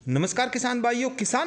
नमस्कार किसान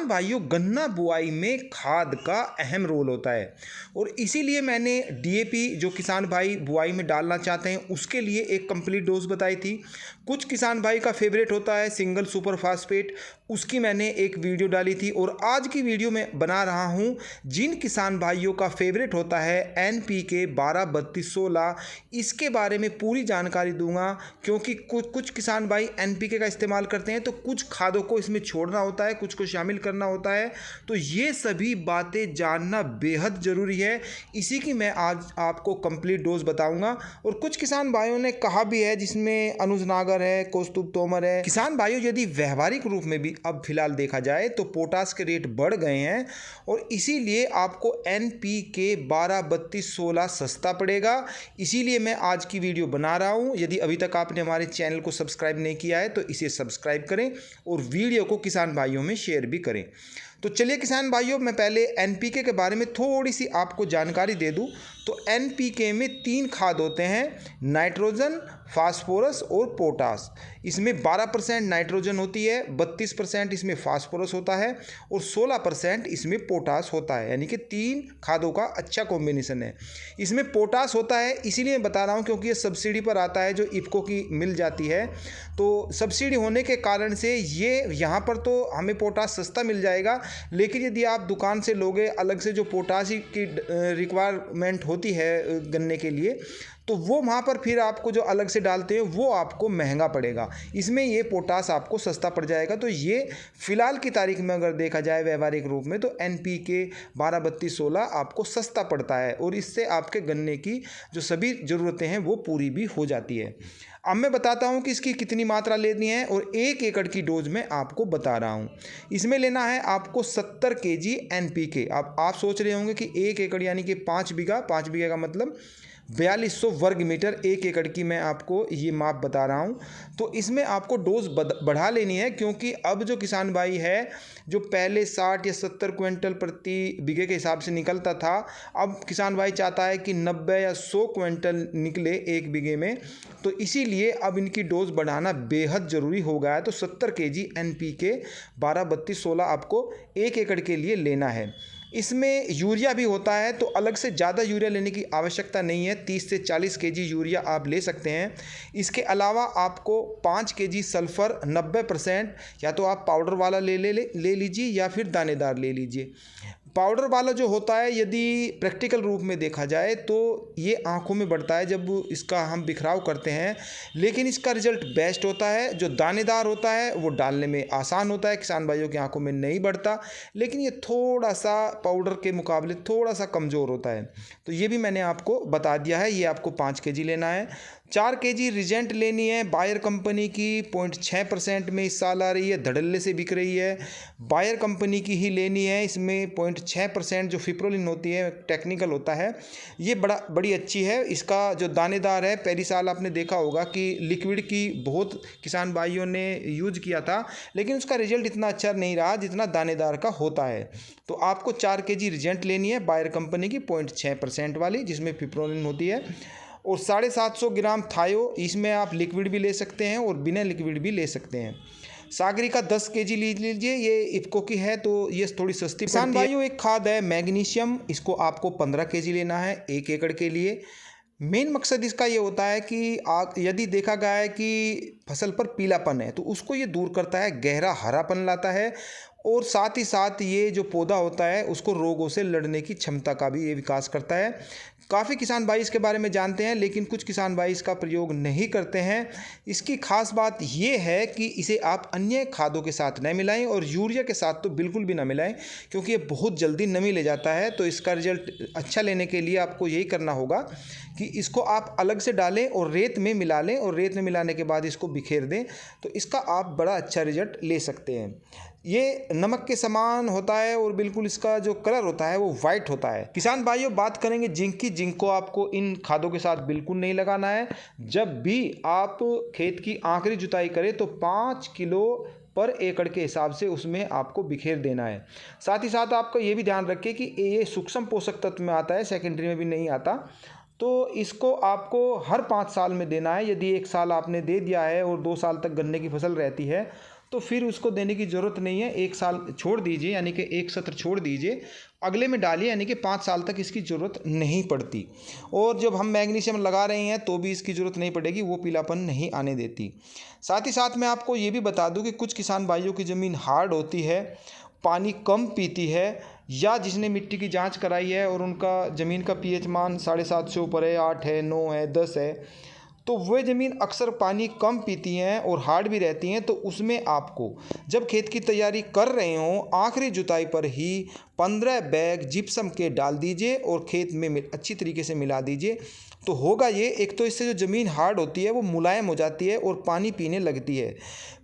भाइयों गन्ना बुआई में खाद का अहम रोल होता है और इसीलिए मैंने डीएपी जो किसान भाई बुआई में डालना चाहते हैं उसके लिए एक कंप्लीट डोज बताई थी। कुछ किसान भाई का फेवरेट होता है सिंगल सुपर फास्फेट, उसकी मैंने एक वीडियो डाली थी और आज की वीडियो में बना रहा हूं जिन किसान भाइयों का फेवरेट होता है एनपीके 12-32-16, इसके बारे में पूरी जानकारी दूंगा क्योंकि कुछ किसान भाई एनपीके का इस्तेमाल करते हैं तो कुछ खादों को इसमें छोड़ना होता है, कुछ को शामिल करना होता है। तो ये सभी बातें जानना बेहद ज़रूरी है, इसी की मैं आज आपको कंप्लीट डोज बताऊंगा। और कुछ किसान भाइयों ने कहा भी है जिसमें अनुज नागर है, कौस्तुभ तोमर है। किसान भाइयों यदि व्यवहारिक रूप में भी अब फिलहाल देखा जाए तो पोटास के रेट बढ़ गए हैं और इसीलिए आपको एनपीके 12-32-16 सस्ता पड़ेगा। इसीलिए मैं आज की वीडियो बना रहा हूं। यदि अभी तक आपने हमारे चैनल को सब्सक्राइब नहीं किया है तो इसे सब्सक्राइब करें और वीडियो को किसान भाइयों में शेयर भी करें। तो चलिए किसान भाइयों, मैं पहले एनपीके के बारे में थोड़ी सी आपको जानकारी दे दूं। तो एनपीके में 3 खाद होते हैं, नाइट्रोजन, फास्फोरस और पोटास। इसमें 12% नाइट्रोजन होती है, 32% इसमें फास्फोरस होता है और 16% इसमें पोटास होता है, यानी कि 3 खादों का अच्छा कॉम्बिनेशन है। इसमें पोटास होता है इसीलिए मैं बता रहा हूँ क्योंकि ये सब्सिडी पर आता है, जो इफको की मिल जाती है। तो सब्सिडी होने के कारण से ये यहाँ पर तो हमें पोटास सस्ता मिल जाएगा, लेकिन यदि आप दुकान से लोगे अलग से जो पोटास की रिक्वायरमेंट होती है गन्ने के लिए, तो वो वहाँ पर फिर आपको जो अलग से डालते हैं वो आपको महंगा पड़ेगा। इसमें ये पोटास आपको सस्ता पड़ जाएगा। तो ये फिलहाल की तारीख में अगर देखा जाए व्यवहारिक रूप में तो एनपीके 12-32-16 आपको सस्ता पड़ता है और इससे आपके गन्ने की जो सभी ज़रूरतें हैं वो पूरी भी हो जाती है। अब मैं बताता हूँ कि इसकी कितनी मात्रा लेनी है और 1 एकड़ की डोज में आपको बता रहा हूँ। इसमें लेना है आपको 70 kg एनपीके। आप सोच रहे होंगे कि 1 एकड़ यानी कि 5 बीघा का मतलब 4200 वर्ग मीटर 1 एकड़ की मैं आपको ये माप बता रहा हूँ। तो इसमें आपको डोज बढ़ा लेनी है क्योंकि अब जो किसान भाई है जो पहले 60 या 70 क्विंटल प्रति बीघे के हिसाब से निकलता था, अब किसान भाई चाहता है कि 90 या 100 क्विंटल निकले 1 बीघे में। तो इसीलिए अब इनकी डोज बढ़ाना बेहद ज़रूरी हो गया है। तो 70 kg एनपीके 12-32-16 आपको 1 एकड़ के लिए लेना है। इसमें यूरिया भी होता है तो अलग से ज़्यादा यूरिया लेने की आवश्यकता नहीं है, 30 से 40 kg यूरिया आप ले सकते हैं। इसके अलावा आपको 5 kg सल्फ़र 90%, या तो आप पाउडर वाला ले लीजिए या फिर दानेदार ले लीजिए। पाउडर वाला जो होता है यदि प्रैक्टिकल रूप में देखा जाए तो ये आँखों में बढ़ता है जब इसका हम बिखराव करते हैं, लेकिन इसका रिज़ल्ट बेस्ट होता है। जो दानेदार होता है वो डालने में आसान होता है, किसान भाइयों की आँखों में नहीं बढ़ता, लेकिन ये थोड़ा सा पाउडर के मुकाबले थोड़ा सा कमज़ोर होता है। तो ये भी मैंने आपको बता दिया है। ये आपको 5 kg लेना है। 4 kg रिजेंट लेनी है बायर कंपनी की, 0.6% में इस साल आ रही है, धड़ल्ले से बिक रही है। बायर कंपनी की ही लेनी है। इसमें 0.6% जो फिप्रोलिन होती है, टेक्निकल होता है, ये बड़ी अच्छी है। इसका जो दानेदार है, पहली साल आपने देखा होगा कि लिक्विड की बहुत किसान भाइयों ने यूज किया था, लेकिन उसका रिजल्ट इतना अच्छा नहीं रहा जितना दानेदार का होता है। तो आपको 4 kg रिजेंट लेनी है बायर कंपनी की 0.6% वाली, जिसमें फिप्रोलिन होती है, और 750 ग्राम थायो। इसमें आप लिक्विड भी ले सकते हैं और बिना लिक्विड भी ले सकते हैं। सागरिका 10 kg लीजिए, ये इफको की है तो ये थोड़ी सस्ती पड़ती है। किसान भाइयों एक खाद है मैग्नीशियम, इसको आपको 15 kg लेना है 1 एकड़ के लिए। मेन मकसद इसका ये होता है कि यदि देखा गया है कि फसल पर पीलापन है तो उसको ये दूर करता है, गहरा हरापन लाता है और साथ ही साथ ये जो पौधा होता है उसको रोगों से लड़ने की क्षमता का भी ये विकास करता है। काफ़ी किसान भाई इसके बारे में जानते हैं लेकिन कुछ किसान भाई इसका प्रयोग नहीं करते हैं। इसकी खास बात ये है कि इसे आप अन्य खादों के साथ न मिलाएं और यूरिया के साथ तो बिल्कुल भी ना मिलाएं क्योंकि ये बहुत जल्दी नमी ले जाता है। तो इसका रिजल्ट अच्छा लेने के लिए आपको यही करना होगा कि इसको आप अलग से डालें और रेत में मिला लें और रेत में मिलाने के बाद इसको बिखेर दें, तो इसका आप बड़ा अच्छा रिजल्ट ले सकते हैं। ये नमक के समान होता है और बिल्कुल इसका जो कलर होता है वो वाइट होता है। किसान भाइयों बात करेंगे जिंक की। जिंक को आपको इन खादों के साथ बिल्कुल नहीं लगाना है। जब भी आप खेत की आखिरी जुताई करें तो 5 किलो पर एकड़ के हिसाब से उसमें आपको बिखेर देना है। साथ ही साथ आपको ये भी ध्यान रखें कि ये सूक्ष्म पोषक तत्व में आता है, सेकेंडरी में भी नहीं आता। तो इसको आपको हर 5 साल में देना है। यदि 1 साल आपने दे दिया है और 2 साल तक गन्ने की फसल रहती है तो फिर उसको देने की ज़रूरत नहीं है, 1 साल छोड़ दीजिए, यानी कि 1 सत्र छोड़ दीजिए, अगले में डालिए, यानी कि 5 साल तक इसकी ज़रूरत नहीं पड़ती। और जब हम मैग्नीशियम लगा रहे हैं तो भी इसकी ज़रूरत नहीं पड़ेगी, वो पीलापन नहीं आने देती। साथ ही साथ मैं आपको ये भी बता दूं कि कुछ किसान भाइयों की ज़मीन हार्ड होती है, पानी कम पीती है, या जिसने मिट्टी की जांच कराई है और उनका ज़मीन का पीएच मान 7.5 से ऊपर है, 8 है, 9 है, 10 है, तो वह ज़मीन अक्सर पानी कम पीती हैं और हार्ड भी रहती हैं। तो उसमें आपको जब खेत की तैयारी कर रहे हों, आखिरी जुताई पर ही 15 बैग जिप्सम के डाल दीजिए और खेत में अच्छी तरीके से मिला दीजिए। तो होगा ये, एक तो इससे जो ज़मीन हार्ड होती है वो मुलायम हो जाती है और पानी पीने लगती है।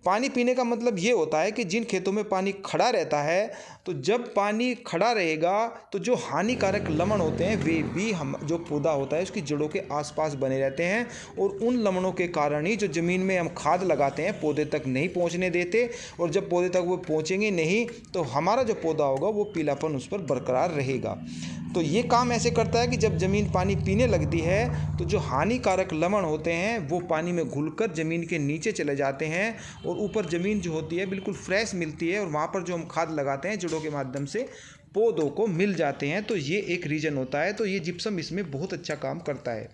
पानी पीने का मतलब ये होता है कि जिन खेतों में पानी खड़ा रहता है, तो जब पानी खड़ा रहेगा तो जो हानिकारक लवण होते हैं वे भी हम जो पौधा होता है उसकी जड़ों के आसपास बने रहते हैं, और उन लवणों के कारण ही जो ज़मीन में हम खाद लगाते हैं पौधे तक नहीं पहुंचने देते, और जब पौधे तक वो पहुंचेंगे नहीं तो हमारा जो पौधा होगा वो पीलापन उस पर बरकरार रहेगा। तो ये काम ऐसे करता है कि जब ज़मीन पानी पीने लगती है तो जो हानिकारक लवण होते हैं वो पानी में घुलकर ज़मीन के नीचे चले जाते हैं, और ऊपर ज़मीन जो होती है बिल्कुल फ्रेश मिलती है, और वहाँ पर जो हम खाद लगाते हैं जड़ों के माध्यम से पौधों को मिल जाते हैं। तो ये एक रीज़न होता है। तो ये जिप्सम इसमें बहुत अच्छा काम करता है।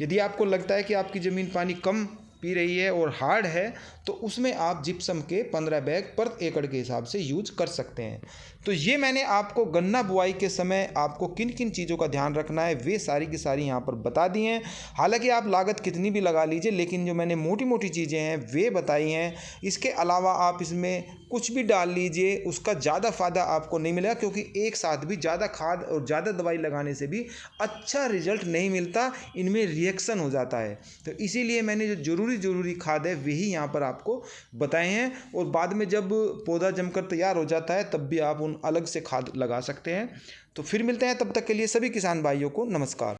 यदि आपको लगता है कि आपकी ज़मीन पानी कम पी रही है और हार्ड है, तो उसमें आप जिप्सम के 15 बैग पर एकड़ के हिसाब से यूज कर सकते हैं। तो ये मैंने आपको गन्ना बुआई के समय आपको किन किन चीज़ों का ध्यान रखना है वे सारी की सारी यहाँ पर बता दी हैं। हालांकि आप लागत कितनी भी लगा लीजिए, लेकिन जो मैंने मोटी मोटी चीज़ें हैं वे बताई हैं। इसके अलावा आप इसमें कुछ भी डाल लीजिए, उसका ज़्यादा फ़ायदा आपको नहीं मिलेगा, क्योंकि एक साथ भी ज़्यादा खाद और ज़्यादा दवाई लगाने से भी अच्छा रिजल्ट नहीं मिलता, इनमें रिएक्शन हो जाता है। तो इसीलिए मैंने जो ज़रूरी खाद है वही यहाँ पर आपको बताए हैं, और बाद में जब पौधा जमकर तैयार हो जाता है तब भी आप उन अलग से खाद लगा सकते हैं। तो फिर मिलते हैं, तब तक के लिए सभी किसान भाइयों को नमस्कार।